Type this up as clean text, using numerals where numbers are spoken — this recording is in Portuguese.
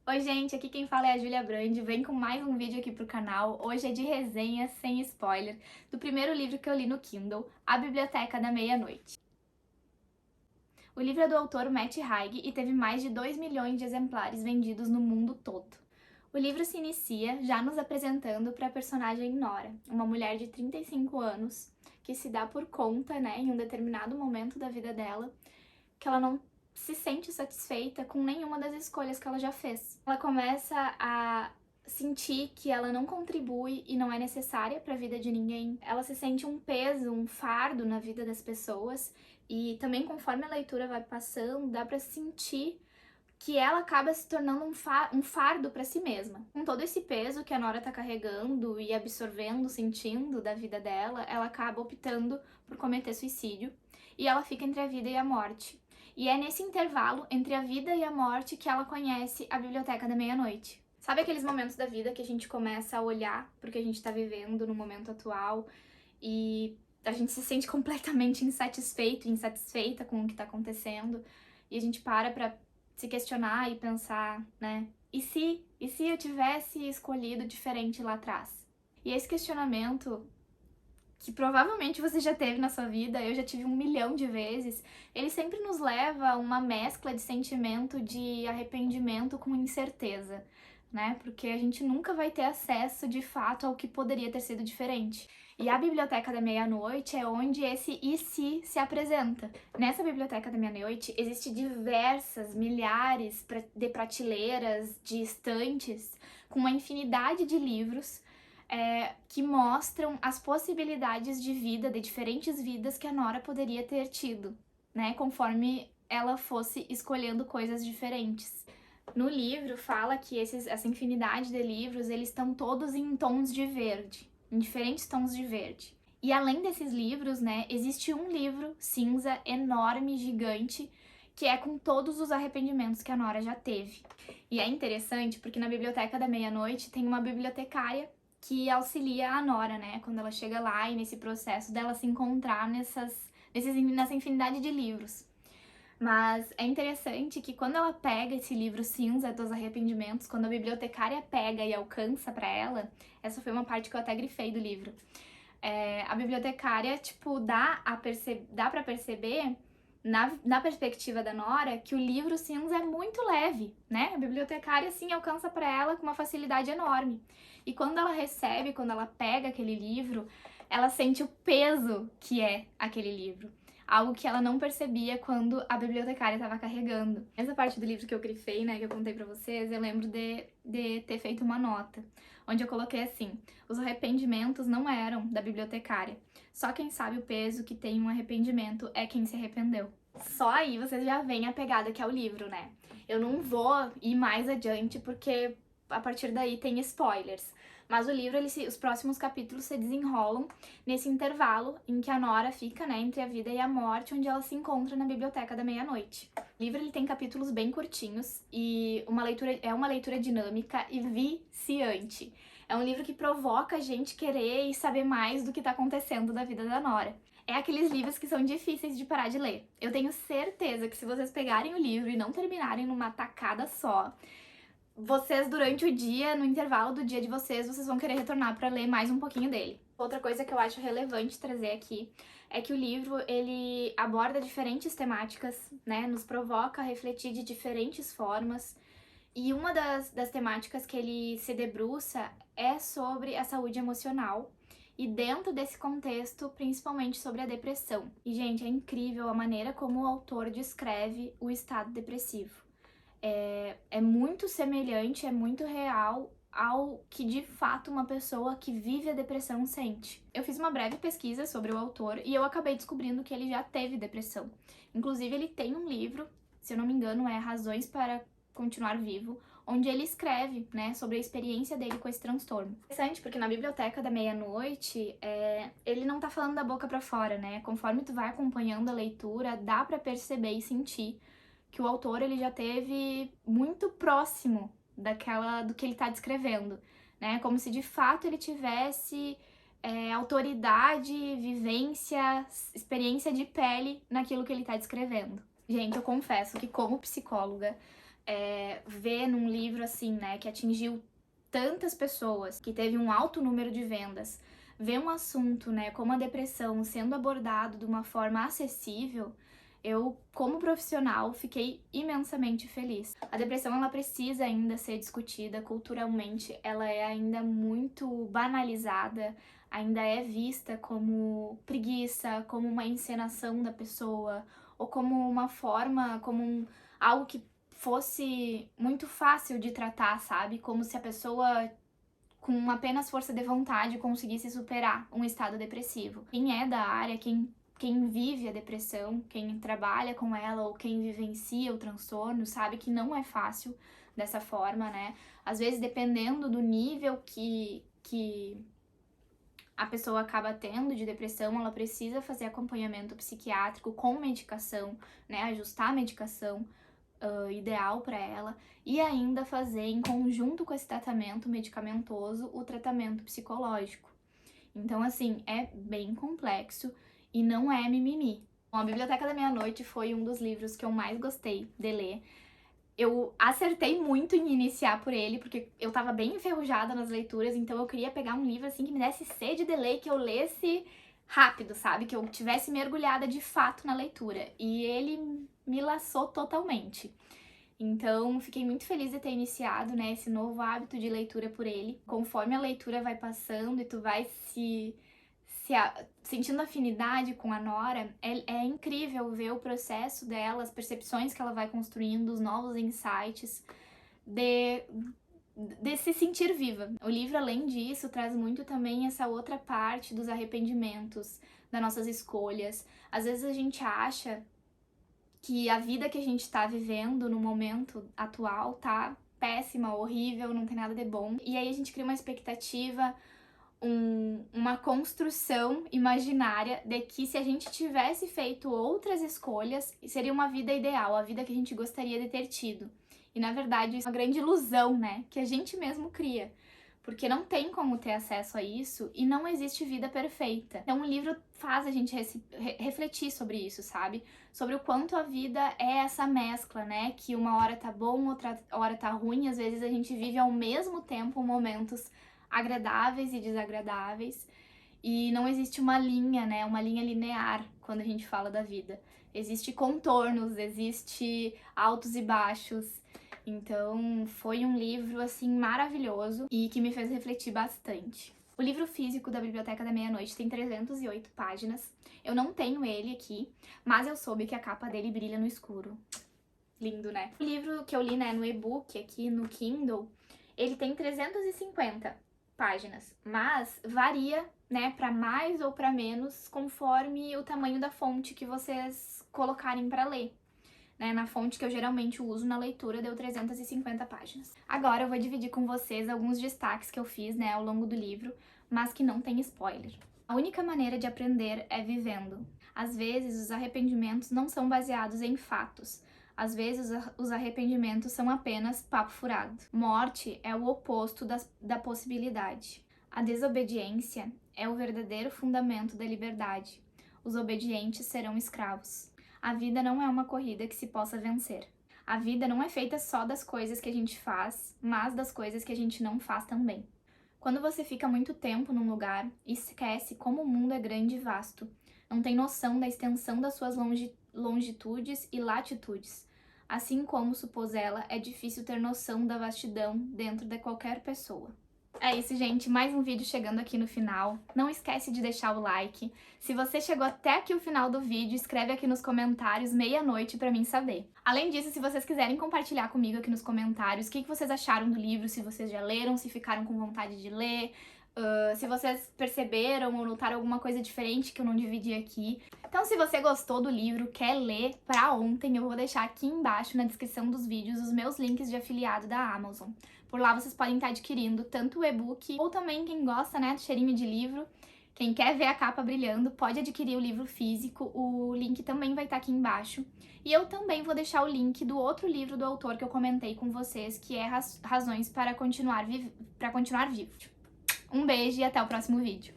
Oi gente, aqui quem fala é a Júlia Brandi, vem com mais um vídeo aqui pro canal. Hoje é de resenha, sem spoiler, do primeiro livro que eu li no Kindle, A Biblioteca da Meia-Noite. O livro é do autor Matt Haig e teve mais de 2 milhões de exemplares vendidos no mundo todo. O livro se inicia já nos apresentando para a personagem Nora, uma mulher de 35 anos que se dá por conta, em um determinado momento da vida dela, que ela não se sente satisfeita com nenhuma das escolhas que ela já fez. Ela começa a sentir que ela não contribui e não é necessária para a vida de ninguém. Ela se sente um peso, um fardo na vida das pessoas e também conforme a leitura vai passando, dá para sentir que ela acaba se tornando um fardo para si mesma. Com todo esse peso que a Nora tá carregando e absorvendo, sentindo da vida dela, ela acaba optando por cometer suicídio e ela fica entre a vida e a morte. E é nesse intervalo entre a vida e a morte que ela conhece a Biblioteca da Meia-Noite. Sabe aqueles momentos da vida que a gente começa a olhar pro que a gente tá vivendo no momento atual e a gente se sente completamente insatisfeito, insatisfeita com o que tá acontecendo e a gente para se questionar e pensar, né? E se eu tivesse escolhido diferente lá atrás? E esse questionamento, que provavelmente você já teve na sua vida, eu já tive 1 milhão de vezes, ele sempre nos leva a uma mescla de sentimento de arrependimento com incerteza, né? Porque a gente nunca vai ter acesso de fato ao que poderia ter sido diferente. E a Biblioteca da Meia-Noite é onde esse e se apresenta. Nessa Biblioteca da Meia-Noite existem diversas, milhares de prateleiras, de estantes, com uma infinidade de livros que mostram as possibilidades de vida, de diferentes vidas que a Nora poderia ter tido, né? Conforme ela fosse escolhendo coisas diferentes. No livro fala que essa infinidade de livros, eles estão todos em tons de verde, em diferentes tons de verde. E além desses livros, né, existe um livro cinza enorme, gigante, que é com todos os arrependimentos que a Nora já teve. E é interessante porque na Biblioteca da Meia-Noite tem uma bibliotecária que auxilia a Nora, né, quando ela chega lá e nesse processo dela se encontrar nessa infinidade de livros. Mas é interessante que quando ela pega esse livro cinza dos arrependimentos, quando a bibliotecária pega e alcança pra ela, essa foi uma parte que eu até grifei do livro. A bibliotecária, tipo, dá pra perceber, na perspectiva da Nora, que o livro cinza é muito leve, né? A bibliotecária, assim, alcança pra ela com uma facilidade enorme. E quando ela recebe, quando ela pega aquele livro, ela sente o peso que é aquele livro. Algo que ela não percebia quando a bibliotecária estava carregando. Essa parte do livro que eu grifei, né, que eu contei pra vocês, eu lembro de ter feito uma nota, onde eu coloquei assim: os arrependimentos não eram da bibliotecária. Só quem sabe o peso que tem um arrependimento é quem se arrependeu. Só aí vocês já veem a pegada que é o livro, né? Eu não vou ir mais adiante porque a partir daí tem spoilers. Mas o livro, os próximos capítulos se desenrolam nesse intervalo em que a Nora fica, né, entre a vida e a morte, onde ela se encontra na Biblioteca da Meia-Noite. O livro ele tem capítulos bem curtinhos e é uma leitura dinâmica e viciante. É um livro que provoca a gente querer e saber mais do que tá acontecendo da vida da Nora. É aqueles livros que são difíceis de parar de ler. Eu tenho certeza que se vocês pegarem o livro e não terminarem numa tacada só, vocês durante o dia, no intervalo do dia de vocês vão querer retornar para ler mais um pouquinho dele. Outra coisa que eu acho relevante trazer aqui é que o livro ele aborda diferentes temáticas, né, nos provoca a refletir de diferentes formas. E uma das temáticas que ele se debruça é sobre a saúde emocional. E dentro desse contexto, principalmente sobre a depressão. E, gente, é incrível a maneira como o autor descreve o estado depressivo. É muito semelhante, é muito real ao que de fato uma pessoa que vive a depressão sente. Eu fiz uma breve pesquisa sobre o autor e eu acabei descobrindo que ele já teve depressão. Inclusive, ele tem um livro, se eu não me engano, é Razões para Continuar Vivo, onde ele escreve, né, sobre a experiência dele com esse transtorno. Interessante, porque na Biblioteca da Meia-Noite, ele não tá falando da boca pra fora, né? Conforme tu vai acompanhando a leitura, dá pra perceber e sentir que o autor ele já teve muito próximo do que ele está descrevendo, né? Como se de fato ele tivesse autoridade, vivência, experiência de pele naquilo que ele está descrevendo. Gente, eu confesso que como psicóloga, ver num livro assim, né, que atingiu tantas pessoas, que teve um alto número de vendas, ver um assunto, né, como a depressão sendo abordado de uma forma acessível, eu, como profissional, fiquei imensamente feliz. A depressão, ela precisa ainda ser discutida culturalmente, ela é ainda muito banalizada, ainda é vista como preguiça, como uma encenação da pessoa, ou como uma forma, algo que fosse muito fácil de tratar, sabe? Como se a pessoa com apenas força de vontade conseguisse superar um estado depressivo. Quem é da área, quem vive a depressão, quem trabalha com ela ou quem vivencia o transtorno, sabe que não é fácil dessa forma, né? Às vezes, dependendo do nível que a pessoa acaba tendo de depressão, ela precisa fazer acompanhamento psiquiátrico com medicação, né? Ajustar a medicação ideal para ela e ainda fazer em conjunto com esse tratamento medicamentoso o tratamento psicológico. Então, assim, é bem complexo e não é mimimi. Bom, a Biblioteca da Meia-Noite foi um dos livros que eu mais gostei de ler. Eu acertei muito em iniciar por ele, porque eu tava bem enferrujada nas leituras, então eu queria pegar um livro assim que me desse sede de ler, que eu lesse rápido, sabe? Que eu tivesse mergulhada de fato na leitura. E ele me laçou totalmente. Então, fiquei muito feliz de ter iniciado, né, esse novo hábito de leitura por ele. Conforme a leitura vai passando e tu vai sentindo afinidade com a Nora, é incrível ver o processo dela, as percepções que ela vai construindo, os novos insights de se sentir viva. O livro, além disso, traz muito também essa outra parte dos arrependimentos, das nossas escolhas. Às vezes a gente acha que a vida que a gente tá vivendo no momento atual tá péssima, horrível, não tem nada de bom. E aí a gente cria uma expectativa, uma construção imaginária de que se a gente tivesse feito outras escolhas, seria uma vida ideal, a vida que a gente gostaria de ter tido. E na verdade isso é uma grande ilusão, né, que a gente mesmo cria. Porque não tem como ter acesso a isso e não existe vida perfeita. Então o livro faz a gente refletir sobre isso, sabe? Sobre o quanto a vida é essa mescla, né? Que uma hora tá bom, outra hora tá ruim. Às vezes a gente vive ao mesmo tempo momentos agradáveis e desagradáveis. E não existe uma linha, né? Uma linha linear quando a gente fala da vida. Existe contornos, existe altos e baixos. Então, foi um livro, assim, maravilhoso e que me fez refletir bastante. O livro físico da Biblioteca da Meia-Noite tem 308 páginas. Eu não tenho ele aqui, mas eu soube que a capa dele brilha no escuro. Lindo, né? O livro que eu li, né, no e-book, aqui no Kindle, ele tem 350 páginas, mas varia, né, para mais ou para menos, conforme o tamanho da fonte que vocês colocarem para ler. Né, na fonte que eu geralmente uso na leitura, deu 350 páginas. Agora eu vou dividir com vocês alguns destaques que eu fiz, né, ao longo do livro, mas que não tem spoiler. A única maneira de aprender é vivendo. Às vezes, os arrependimentos não são baseados em fatos. Às vezes, os arrependimentos são apenas papo furado. Morte é o oposto da possibilidade. A desobediência é o verdadeiro fundamento da liberdade. Os obedientes serão escravos. A vida não é uma corrida que se possa vencer. A vida não é feita só das coisas que a gente faz, mas das coisas que a gente não faz também. Quando você fica muito tempo num lugar, esquece como o mundo é grande e vasto. Não tem noção da extensão das suas longitudes e latitudes. Assim como, supôs ela, é difícil ter noção da vastidão dentro de qualquer pessoa. É isso, gente. Mais um vídeo chegando aqui no final. Não esquece de deixar o like. Se você chegou até aqui o final do vídeo, escreve aqui nos comentários meia-noite pra mim saber. Além disso, se vocês quiserem compartilhar comigo aqui nos comentários o que vocês acharam do livro, se vocês já leram, se ficaram com vontade de ler, se vocês perceberam ou notaram alguma coisa diferente que eu não dividi aqui. Então, se você gostou do livro, quer ler pra ontem, eu vou deixar aqui embaixo na descrição dos vídeos os meus links de afiliado da Amazon. Por lá vocês podem estar adquirindo tanto o e-book, ou também quem gosta, né, do cheirinho de livro, quem quer ver a capa brilhando, pode adquirir o livro físico, o link também vai estar aqui embaixo. E eu também vou deixar o link do outro livro do autor que eu comentei com vocês, que é Razões para continuar vivo. Um beijo e até o próximo vídeo.